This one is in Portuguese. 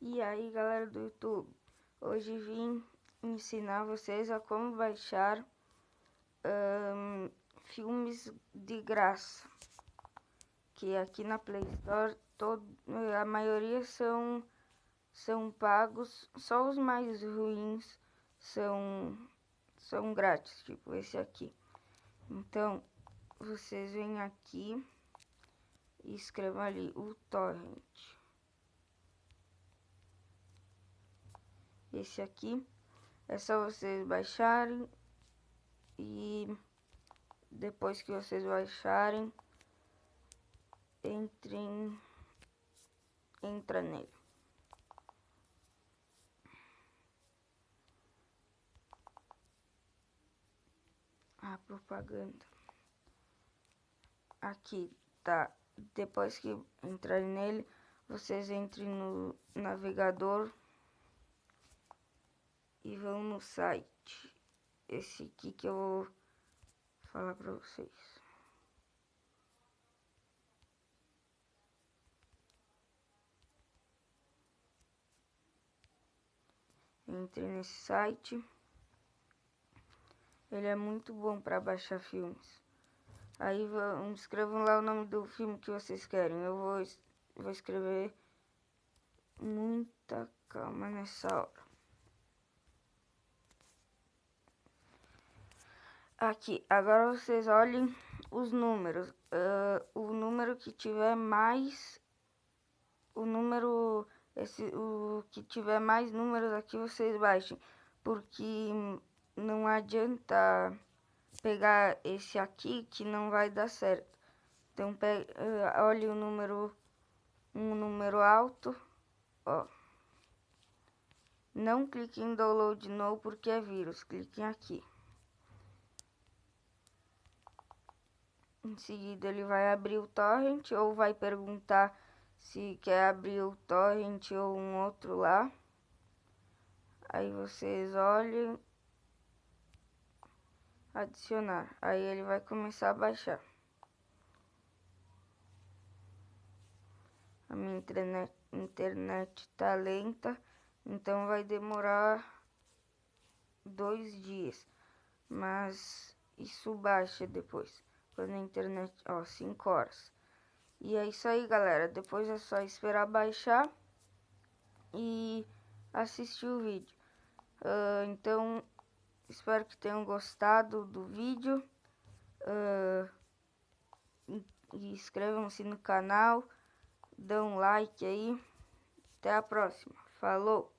E aí, galera do YouTube, hoje vim ensinar vocês a como baixar filmes de graça, que aqui na Play Store a maioria são pagos, só os mais ruins são grátis, tipo esse aqui. Então, vocês vêm aqui e escrevam ali o torrent. Esse aqui é só vocês baixarem e depois que vocês baixarem, entra nele. A propaganda. Aqui tá. Depois que entrarem nele, vocês entrem no navegador e vão no site. Esse aqui que eu vou falar pra vocês. Entre nesse site. Ele é muito bom para baixar filmes. Aí escrevam lá o nome do filme que vocês querem. Eu vou escrever Muita Calma Nessa Hora. Aqui, agora vocês olhem os números. O número que tiver mais... O que tiver mais números aqui vocês baixem. Porque não adianta pegar esse aqui que não vai dar certo. Então olhe um número alto. Ó. Não clique em download no porque é vírus. Cliquem aqui. Em seguida ele vai abrir o torrent ou vai perguntar se quer abrir o torrent ou um outro lá. Aí vocês olhem, adicionar. Aí ele vai começar a baixar. A minha internet tá lenta, então vai demorar 2 dias. Mas isso baixa depois. Quando a internet, ó, 5 horas. E é isso aí, galera. Depois é só esperar baixar e assistir o vídeo. Então, espero que tenham gostado do vídeo. E inscrevam-se no canal. Dão um like aí. Até a próxima. Falou!